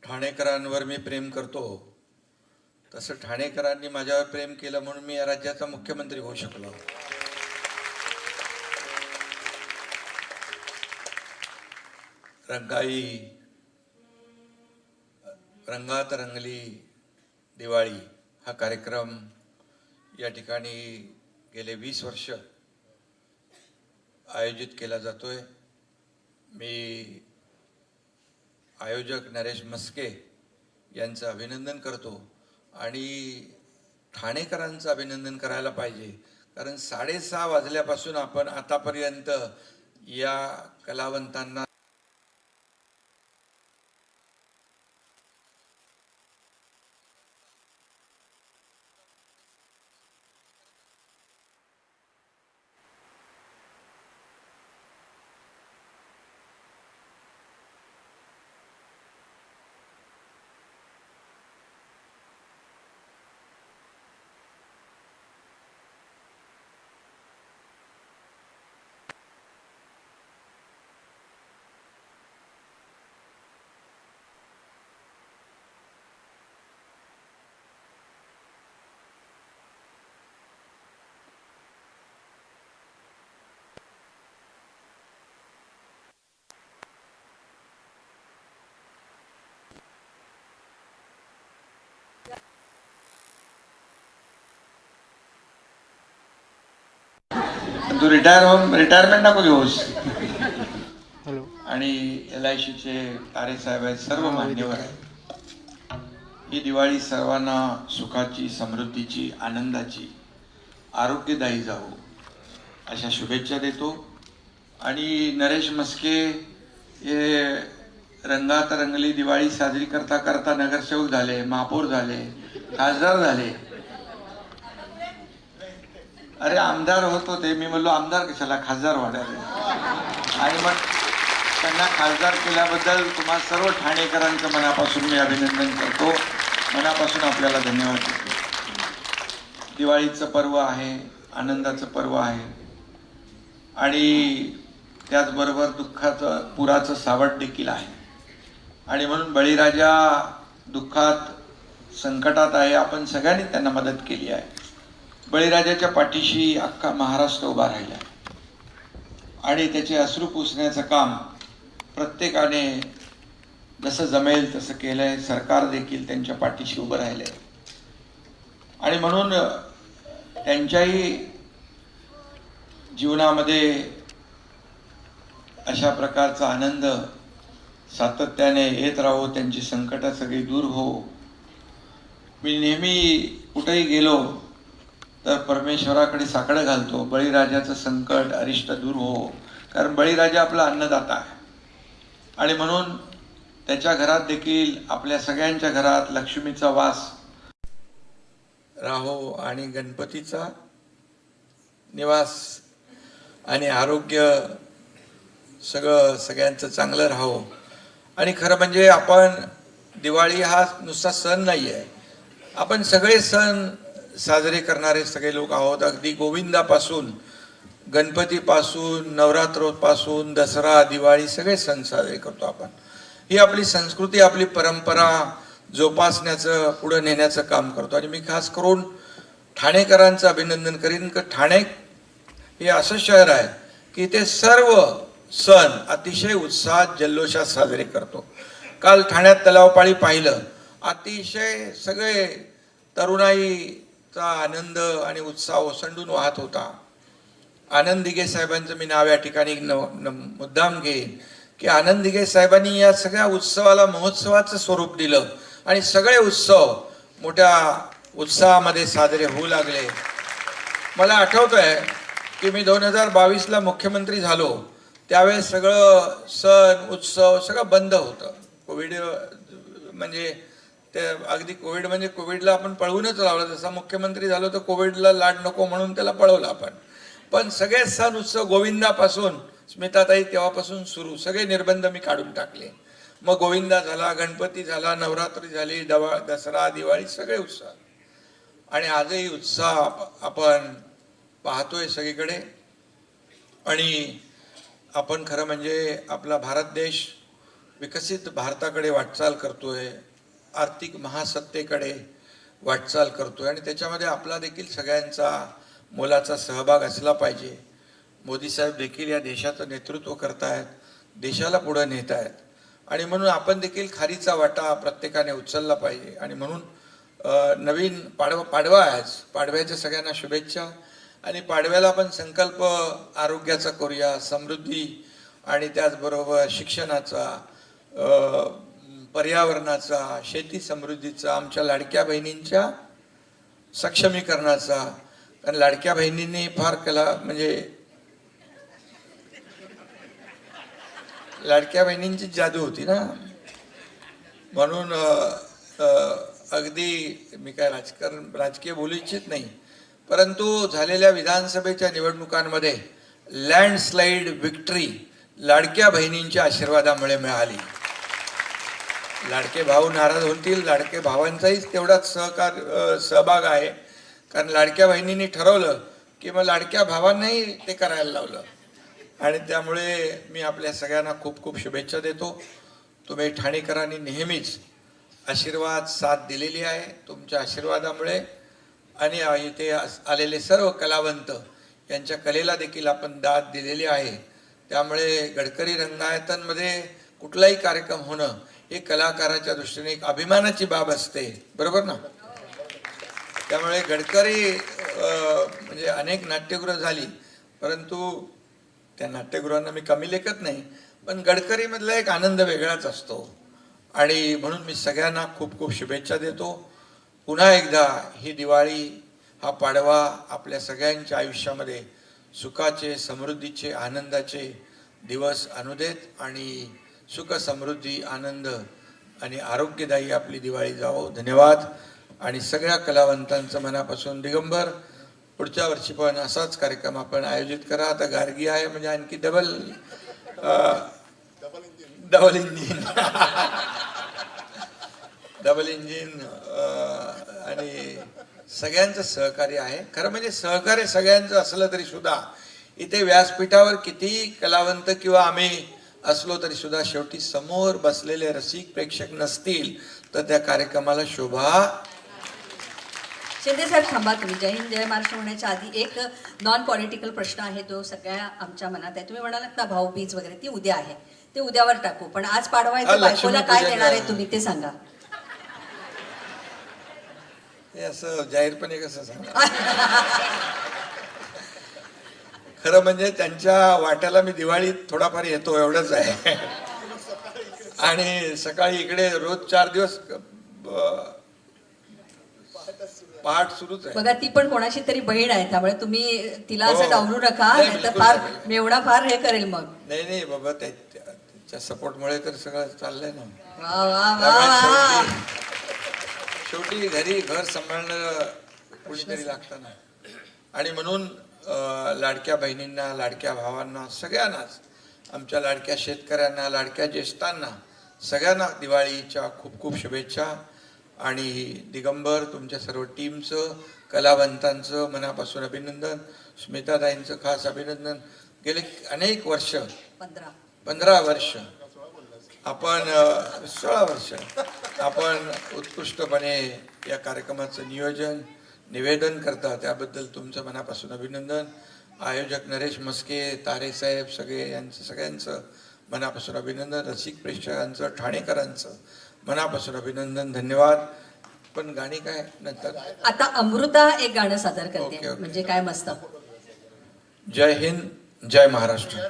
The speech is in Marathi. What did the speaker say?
ठाणेकरांवर मी प्रेम करतो, तसं ठाणेकरांनी माझ्यावर प्रेम केलं म्हणून मी या राज्याचा मुख्यमंत्री होऊ शकलो. रंगात रंगली दिवाळी हा कार्यक्रम या ठिकाणी गेले 20 वर्ष आयोजित केला जातोय. मी आयोजक नरेश मस्के यांचं अभिनंदन करतो आणि ठाणेकरांचं अभिनंदन करायला पाहिजे, कारण 6:30 वाजल्यापासून आपण आतापर्यंत या कलावंतांना तू रिटायरमेंट नको घेऊस. आणि LICचे तारे साहेब आहेत, सर्व मान्यवर आहेत. ही दिवाळी सर्वांना सुखाची, समृद्धीची, आनंदाची, आरोग्यदायी जावो अशा शुभेच्छा देतो. आणि नरेश मस्के हे रंगात रंगली दिवाळी साजरी करता करता नगरसेवक झाले, महापौर झाले, खासदार झाले. अरे आमदार होतो ते, मी म्हणलो आमदार कशाला, खासदार वाढायला. आणि मग त्यांना खासदार केल्याबद्दल तुम्हा सर्व ठाणेकरांचं मनापासून मी अभिनंदन करतो, मनापासून आपल्याला धन्यवाद देतो. दिवाळीचं पर्व आहे, आनंदाचं पर्व आहे आणि त्याचबरोबर दुःखाचं, पुराचं सावट देखील आहे. आणि म्हणून बळीराजा दुःखात, संकटात आहे. आपण सगळ्यांनी त्यांना मदत केली आहे. बळीराजाच्या पाठीशी अख्खा महाराष्ट्र उभा राहिला आणि त्याचे अश्रू पुसण्याचं काम प्रत्येकाने जसं जमेल तसं केलंय. सरकार देखील त्यांच्या पाठीशी उभं राहिलंय आणि म्हणून त्यांच्याही जीवनामध्ये अशा प्रकारचा आनंद सातत्याने येत राहो, त्यांची संकटं सगळी दूर हो. मी नेहमी कुठेही गेलो तर परमेश्वराकडे साकडं घालतो, बळीराजाचं संकट अरिष्ट दूर हो, कारण बळीराजा आपला अन्नदाता आहे. आणि म्हणून त्याच्या घरात देखील, आपल्या सगळ्यांच्या घरात लक्ष्मीचा वास राहो आणि गणपतीचा निवास आणि आरोग्य सगळं सगळ्यांचं चांगलं राहो. आणि खरं म्हणजे आपण दिवाळी हा नुसता सण नाही आहे, आपण सगळे सण साजरे करणारे सगळे लोक आहोत. अगदी गोविंदापासून, गणपतीपासून, नवरात्रोपासून, दसरा, दिवाळी सगळे सण साजरे करतो आपण. ही आपली संस्कृती, आपली परंपरा जोपासण्याचं, पुढं नेण्याचं काम करतो. आणि मी खास करून ठाणेकरांचं अभिनंदन करीन, की ठाणे हे असं शहर आहे की ते सर्व सण अतिशय उत्साहात, जल्लोषात साजरे करतो. काल ठाण्यात तलावपाळी पाहिलं, अतिशय सगळे तरुणाईचा आनंद आणि उत्साह ओसंडून वाहत होता. आनंद दिघे साहेबांचं मी नाव या ठिकाणी मुद्दाम घेईन की आनंद दिघे साहेबांनी या सगळ्या उत्सवाला महोत्सवाचं स्वरूप दिलं आणि सगळे उत्सव मोठ्या उत्साहामध्ये साजरे होऊ लागले. मला आठवतंय की मी 2022ला मुख्यमंत्री झालो, त्यावेळेस सगळं सण उत्सव सगळं बंद होतं. कोविड म्हणजे ते अगदी कोविड म्हणजे कोविडला आपण पळवूनच लावलं. जसा मुख्यमंत्री झालो तर कोविडला लाड नको म्हणून त्याला पळवलं आपण. पण सगळे सण उत्सव गोविंदापासून, स्मिताताई तेव्हापासून सुरू, सगळे निर्बंध मी काढून टाकले. मग गोविंदा झाला, गणपती झाला, नवरात्री झाली, दसरा, दिवाळी सगळे उत्साह. आणि आजही उत्साह आपण पाहतोय सगळीकडे. आणि आपण खरं म्हणजे आपला भारत देश विकसित भारताकडे वाटचाल करतोय, आर्थिक महासत्तेकडे वाटचाल करतोय आणि त्याच्यामध्ये आपला देखील सगळ्यांचा मोलाचा सहभाग असला पाहिजे. मोदी साहेब देखील या देशाचं नेतृत्व करतायत, देशाला पुढे नेत आहेत आणि म्हणून आपण देखील खारीचा वाटा प्रत्येकाने उचलला पाहिजे. आणि म्हणून नवीन पाडवा आहे आज, पाडव्याच्या सगळ्यांना शुभेच्छा. आणि पाडव्याला आपण संकल्प आरोग्याचा करूया, समृद्धी आणि त्याचबरोबर शिक्षणाचा, पर्यावरणाचा, शेती समृद्धीचा, आमच्या लाडक्या बहिणींच्या सक्षमीकरणाचा. कारण लाडक्या बहिणींनी फार म्हणजे लाडक्या बहिणींची जादू होती ना, म्हणून अगदी मी काय राजकीय बोलू इच्छित नाही, परंतु झालेल्या विधानसभेच्या निवडणुकांमध्ये लँडस्लाईड विक्ट्री लाडक्या बहिणींच्या आशीर्वादामुळे मिळाली. लाडके भाऊ नाराज होतील, लाडके भावांचाही तेवढाच सहभाग आहे. कारण लाडक्या बहिणींनी ठरवलं की मग लाडक्या भावांनाही ते करायला लावलं आणि त्यामुळे मी आपल्या सगळ्यांना खूप खूप शुभेच्छा देतो. तुम्ही ठाणेकरांनी नेहमीच आशीर्वाद साथ दिलेली आहे. तुमच्या आशीर्वादामुळे आणि इथे आलेले सर्व कलावंत यांच्या कलेला देखील आपण दाद दिलेली आहे. त्यामुळे गडकरी रंगायतांमध्ये कुठलाही कार्यक्रम होणं हे कलाकाराच्या दृष्टीने एक अभिमानाची बाब असते, बरोबर ना. त्यामुळे गडकरी म्हणजे अनेक नाट्यगृह झाली, परंतु त्या नाट्यगृहांना मी कमी लेखत नाही, पण गडकरीमधला एक आनंद वेगळाच असतो. आणि म्हणून मी सगळ्यांना खूप खूप शुभेच्छा देतो. पुन्हा एकदा ही दिवाळी, हा पाडवा आपल्या सगळ्यांच्या आयुष्यामध्ये सुखाचे, समृद्धीचे, आनंदाचे दिवस आणू देत आणि सुख, समृद्धी, आनंद आणि आरोग्यदायी आपली दिवाळी जावो. धन्यवाद. आणि सगळ्या कलावंतांचं मनापासून दिगंबर. पुढच्या वर्षी पण असाच कार्यक्रम आपण आयोजित करा. आता गार्गी आहे म्हणजे आणखी डबल इंजिन आणि सगळ्यांचं सहकार्य आहे. खरं म्हणजे सहकार्य सगळ्यांचं असलं तरी सुद्धा इथे व्यासपीठावर किती कलावंत किंवा आम्ही असलो तरी सुद्धा शेवटी समोर बसलेले रसिक प्रेक्षक नसतील तर त्या कार्यक्रमाला शोभा. शिंदे साहेब थांबा तुम्ही. जय हिंद जय महाराष्ट्र होण्याच्या आधी एक नॉन पॉलिटिकल प्रश्न आहे, तो सगळ्या आमच्या मनात आहे. तुम्ही म्हणालात ना भाऊबीज वगैरे, ती उद्या आहे, ते उद्यावर टाकू, पण आज पाडवा आहे तर बायकोला काय देणार आहे तुम्ही ते सांगा. हे असं जाहीरपणे कसं सांगा. खरं म्हणजे त्यांच्या वाट्याला मी दिवाळीत थोडाफार येतो एवढंच आहे. आणि सकाळी इकडे रोज 4 दिवस पहाट सुरूच आहे. बघा, ती पण कोणाची तरी बहीण आहे, त्यामुळे तुम्ही तिला असं डावलू नका, नाहीतर फार मेवणा फार हे करेल मग. नाही बाबा, त्याच्या सपोर्टमुळे तर सगळं चाललंय ना. वा वा वा. शेवटी घरी घर सांभाळणं कुणीतरी लागतं ना. आणि म्हणून लाडक्या बहिणींना, लाडक्या भावांना, सगळ्यांनाच, आमच्या लाडक्या शेतकऱ्यांना, लाडक्या ज्येष्ठांना, सगळ्यांना दिवाळीच्या खूप खूप शुभेच्छा. आणि दिगंबर, तुमच्या सर्व टीमचं, कलावंतांचं मनापासून अभिनंदन. स्मिताताईंचं खास अभिनंदन. गेले अनेक वर्ष, 15 वर्ष आपण 16 वर्ष आपण उत्कृष्टपणे या कार्यक्रमाचं नियोजन, निवेदन करता, त्याबद्दल तुमचं मनापासून अभिनंदन. आयोजक नरेश मस्के, तारे साहेब, यांचं सगळ्यांचं मनापासून अभिनंदन. रसिक प्रेक्षकांचं, ठाणेकरांचं मनापासून अभिनंदन. धन्यवाद. पण गाणी काय नंतर? आता अमृता एक गाणं सादर करते. म्हणजे काय मस्त. जय हिंद, जय महाराष्ट्र.